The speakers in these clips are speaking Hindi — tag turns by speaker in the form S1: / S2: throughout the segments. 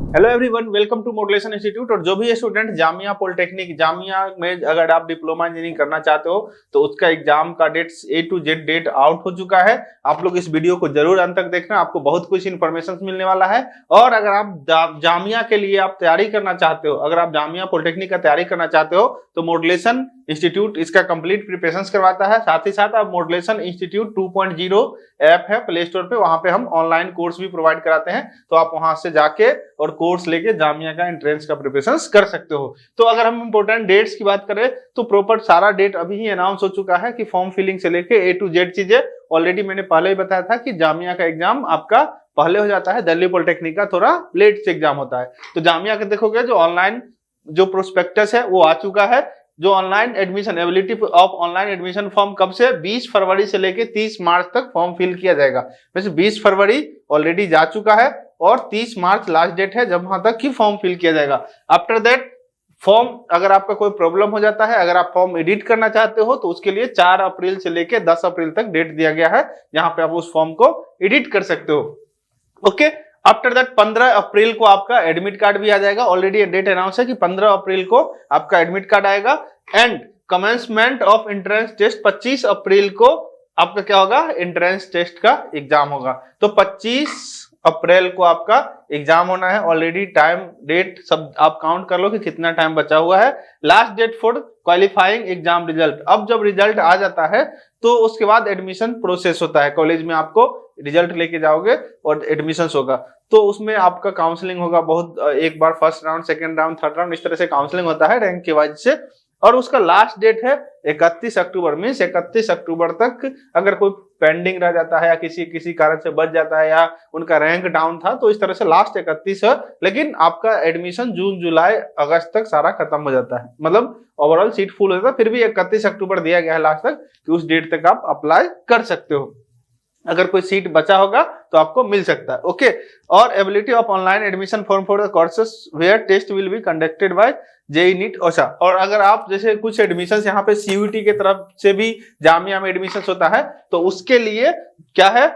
S1: Hello everyone, welcome to modulation institute. और जो भी स्टूडेंट जामिया पॉलिटेक्निक जामिया में अगर आप डिप्लोमा इंजीनियरिंग करना चाहते हो तो उसका एग्जाम का date A to Z date out हो चुका है। आप लोग इस वीडियो को जरूर अंत तक देखना, आपको बहुत कुछ इन्फॉर्मेशन मिलने वाला है। और अगर आप जामिया के लिए आप तैयारी करना चाहते हो, अगर आप जामिया पॉलिटेक्निक का तैयारी करना चाहते हो तो मॉड्यूलेशन इंस्टीट्यूट इसका कंप्लीट प्रिपरेशन करवाता है। साथ ही साथ आप मॉड्यूलेशन इंस्टीट्यूट 2.0 ऐप है प्ले स्टोर पे, वहां पे हम ऑनलाइन कोर्स भी प्रोवाइड कराते हैं, तो आप वहां से जाके और कोर्स लेके जामिया का एंट्रेंस का प्रिपरेशन कर सकते हो। तो अगर हम इंपोर्टेंट डेट्स की बात करें तो प्रॉपर सारा डेट अभी ही अनाउंस हो चुका है कि फॉर्म फिलिंग से लेके A to Z चीजें ऑलरेडी मैंने पहले ही बताया था कि जामिया का एग्जाम आपका पहले हो जाता है, दिल्ली पॉलिटेक्निक का थोड़ा लेट से एग्जाम होता है। तो जामिया के देखोगे जो ऑनलाइन जो प्रोस्पेक्टस है वो आ चुका है। जो online admission ability of online admission form कब से 20 फरवरी से लेके 30 मार्च तक फॉर्म फिल किया जाएगा। वैसे 20 फरवरी ऑलरेडी जा चुका है और 30 मार्च लास्ट डेट है जब वहां तक कि फॉर्म फिल किया जाएगा। आफ्टर दैट फॉर्म अगर आपका कोई प्रॉब्लम हो जाता है, अगर आप फॉर्म एडिट करना चाहते हो तो उसके लिए 4 अप्रैल से लेके 10 अप्रैल तक डेट दिया गया है, जहां पे आप उस फॉर्म को एडिट कर सकते हो। ओके, आफ्टर दैट 15 अप्रैल को आपका एडमिट कार्ड भी आ जाएगा। ऑलरेडी डेट अनाउंस है कि 15 अप्रैल को आपका एडमिट कार्ड आएगा। And commencement of entrance test 25 April को आपका क्या होगा, एंट्रेंस टेस्ट का एग्जाम होगा। तो 25 अप्रैल को आपका एग्जाम होना है। ऑलरेडी टाइम डेट सब आप काउंट कर लो कि कितना टाइम बचा हुआ है। Last date for qualifying exam result, अब जब रिजल्ट आ जाता है तो उसके बाद एडमिशन प्रोसेस होता है। कॉलेज में आपको रिजल्ट लेके जाओगे और एडमिशन होगा, तो उसमें आपका काउंसलिंग होगा। बहुत एक बार first round, second round, third round, इस तरह से काउंसलिंग होता है रैंक की वजह से। और उसका लास्ट डेट है 31 अक्टूबर में। 31 अक्टूबर तक अगर कोई पेंडिंग रह जाता है या किसी कारण से बच जाता है या उनका रैंक डाउन था तो इस तरह से लास्ट 31 है। लेकिन आपका एडमिशन जून जुलाई अगस्त तक सारा खत्म हो जाता है, मतलब ओवरऑल सीट फुल हो जाता है। फिर भी 31 अक्टूबर दिया गया है लास्ट तक कि उस डेट तक आप अप्लाई कर सकते हो। अगर कोई सीट बचा होगा तो आपको मिल सकता है। ओके, और ability of online admission form for the courses where test will be conducted by JEE NEET OSHA। और अगर आप जैसे कुछ एडमिशन यहाँ पे CUET के तरफ से भी जामिया में एडमिशन होता है तो उसके लिए क्या है,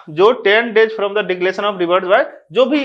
S1: जो 10 days from the declaration of reverse by जो भी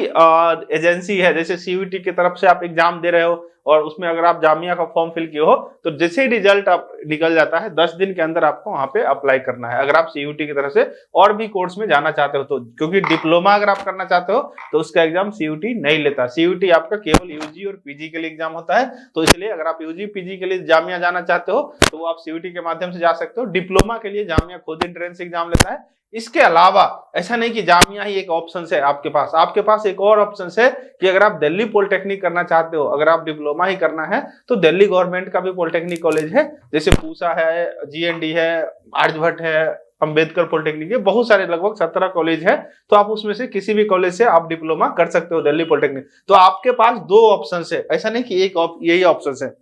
S1: एजेंसी है, जैसे CUET की तरफ से आप एग्जाम दे रहे हो और उसमें अगर आप जामिया का फॉर्म फिल किए हो तो जैसे ही रिजल्ट आप निकल जाता है 10 दिन के अंदर आपको वहां पे अप्लाई करना है। अगर आप CUET की तरफ से और भी कोर्स में जाना चाहते हो तो, क्योंकि डिप्लोमा अगर आप करना चाहते हो तो उसका एग्जाम CUET नहीं लेता। CUET आपका केवल UG और PG के लिए एग्जाम होता है। तो इसलिए अगर आप UG PG के लिए जामिया जाना चाहते हो तो वो आप CUET के माध्यम से जा सकते हो। डिप्लोमा के लिए जामिया खुद एंट्रेंस एग्जाम लेता है। इसके अलावा ऐसा नहीं कि जामिया ही एक ऑप्शन है आपके पास एक और ऑप्शन है कि अगर आप दिल्ली पॉलिटेक्निक करना चाहते हो, अगर आप डिप्लोमा ही करना है तो दिल्ली गवर्नमेंट का भी पॉलिटेक्निक कॉलेज है, जैसे पूसा है, GND है, आर्यभट्ट है, अंबेडकर पॉलिटेक्निक है, बहुत सारे लगभग 17 कॉलेज है। तो आप उसमें से किसी भी कॉलेज से आप डिप्लोमा कर सकते हो दिल्ली पॉलिटेक्निक। तो आपके पास 2 ऑप्शन है, ऐसा नहीं कि एक यही ऑप्शन है।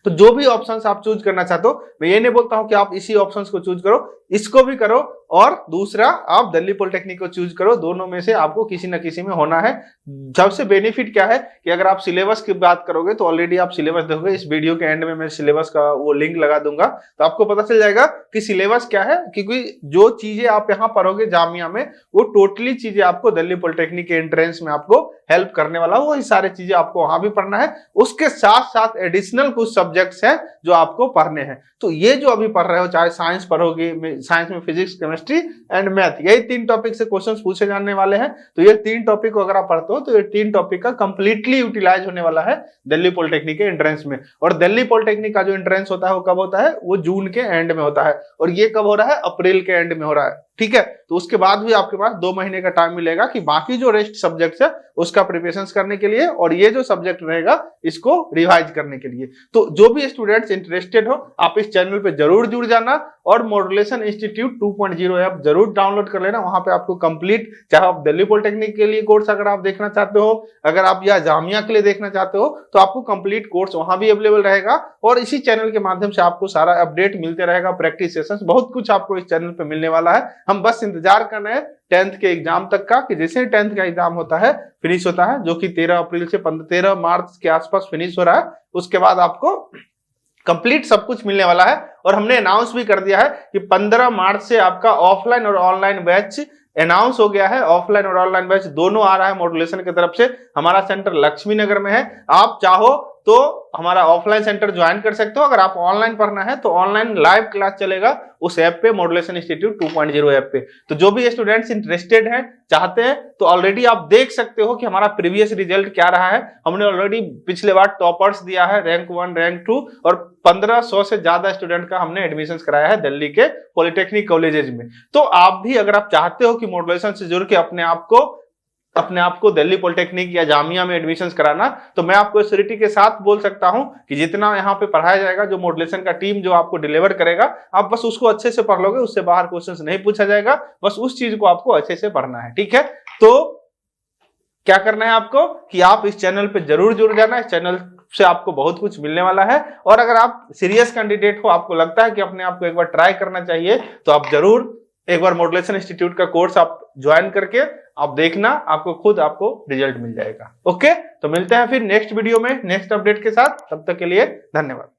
S1: तो जो भी ऑप्शंस आप चूज करना चाहते हो, मैं ये नहीं बोलता हूं कि आप इसी ऑप्शंस को चूज करो, इसको भी करो और दूसरा आप दिल्ली पॉलिटेक्निक को चूज करो। दोनों में से आपको किसी ना किसी में होना है। सबसे बेनिफिट क्या है कि अगर आप सिलेबस की बात करोगे तो ऑलरेडी आप सिलेबस देखोगे, इस वीडियो के एंड में मैं सिलेबस का वो लिंक लगा दूंगा तो आपको पता चल जाएगा कि सिलेबस क्या है। क्योंकि जो चीजें आप यहाँ पढ़ोगे जामिया में वो टोटली चीजें आपको दिल्ली पॉलिटेक्निक के एंट्रेंस में आपको हेल्प करने वाला, वो सारी चीजें आपको वहां भी पढ़ना है। उसके साथ साथ एडिशनल कुछ सब्जेक्ट्स हैं जो आपको पढ़ने हैं। तो ये जो अभी पढ़ रहे हो, चाहे साइंस पढ़ोगे, साइंस में फिजिक्स, केमिस्ट्री एंड मैथ, यही 3 टॉपिक से क्वेश्चंस पूछे जाने वाले हैं। तो ये 3 टॉपिक को अगर आप पढ़ते हो तो ये 3 टॉपिक का कंप्लीटली यूटिलाइज होने वाला है दिल्ली पॉलिटेक्निक के एंट्रेंस में। और दिल्ली पॉलिटेक्निक का जो एंट्रेंस होता है वो कब होता है, वो जून के एंड में होता है और ये कब हो रहा है, अप्रैल के एंड में हो रहा है। ठीक है, तो उसके बाद भी आपके पास 2 महीने का टाइम मिलेगा कि बाकी जो रेस्ट सब्जेक्ट्स है उसका प्रिपरेशन करने के लिए और ये जो सब्जेक्ट रहेगा इसको रिवाइज करने के लिए। तो जो भी स्टूडेंट्स इंटरेस्टेड हो आप इस चैनल पे जरूर जुड़ जाना और मॉड्यूलेशन इंस्टीट्यूट 2.0 ऐप जरूर डाउनलोड कर लेना। वहां पे आपको कंप्लीट, चाहे आप दिल्ली पॉलिटेक्निक के लिए कोर्स अगर आप देखना चाहते हो, अगर आप या जामिया के लिए देखना चाहते हो तो आपको कंप्लीट कोर्स वहां भी अवेलेबल रहेगा। और इसी चैनल के माध्यम से आपको सारा अपडेट मिलते रहेगा, प्रैक्टिस सेशंस, बहुत कुछ आपको इस चैनल पे मिलने वाला है। हम बस इंतजार कर रहे हैं 10th के एग्जाम तक का, कि जैसे ही 10th का एग्जाम होता है, फिनिश होता है, जो कि 13 अप्रैल से 13 मार्च के आसपास फिनिश हो रहा है, उसके बाद आपको कंप्लीट सब कुछ मिलने वाला है। और हमने अनाउंस भी कर दिया है कि 15 मार्च से आपका ऑफलाइन और ऑनलाइन बैच अनाउंस हो गया है, ऑफलाइन और ऑनलाइन बैच दोनों आ रहा है मॉड्यूलेशन की तरफ से। हमारा सेंटर लक्ष्मी नगर में है, आप चाहो तो हमारा ऑफलाइन सेंटर ज्वाइन कर सकते हो। अगर आप ऑनलाइन पढ़ना है तो ऑनलाइन लाइव क्लास चलेगा उस ऐप पे, मॉड्यूलेशन इंस्टीट्यूट 2.0 ऐप पे। तो जो भी स्टूडेंट्स इंटरेस्टेड हैं, चाहते हैं, तो ऑलरेडी आप देख सकते हो कि हमारा प्रीवियस रिजल्ट क्या रहा है। हमने ऑलरेडी पिछले बार टॉपर्स दिया है, रैंक 1 रैंक 2, और 1500 से ज्यादा स्टूडेंट का हमने एडमिशन कराया है दिल्ली के पॉलिटेक्निक कॉलेजेस में। तो आप भी अगर आप चाहते हो कि मॉड्यूलेशन से जुड़ के अपने आप को दिल्ली पॉलिटेक्निक या जामिया में एडमिशंस कराना, तो मैं आपको श्योरिटी के साथ बोल सकता हूं कि जितना यहाँ पे पढ़ाया जाएगा, जो मॉड्यूलेशन का टीम जो आपको डिलीवर करेगा, आप बस उसको अच्छे से पढ़ लोगे, उससे बाहर क्वेश्चंस नहीं पूछा जाएगा, बस उस चीज को आपको अच्छे से पढ़ना है। ठीक है, तो क्या करना है आपको कि आप इस चैनल पे जरूर जुड़ जाना। इस चैनल से आपको बहुत कुछ मिलने वाला है, और अगर आप सीरियस कैंडिडेट हो, आपको लगता है कि अपने आप को एक बार ट्राई करना चाहिए, तो आप जरूर एक बार मॉड्यूलेशन इंस्टीट्यूट का कोर्स आप ज्वाइन करके आप देखना, आपको रिजल्ट मिल जाएगा। ओके, तो मिलते हैं फिर नेक्स्ट वीडियो में नेक्स्ट अपडेट के साथ। तब तक के लिए धन्यवाद।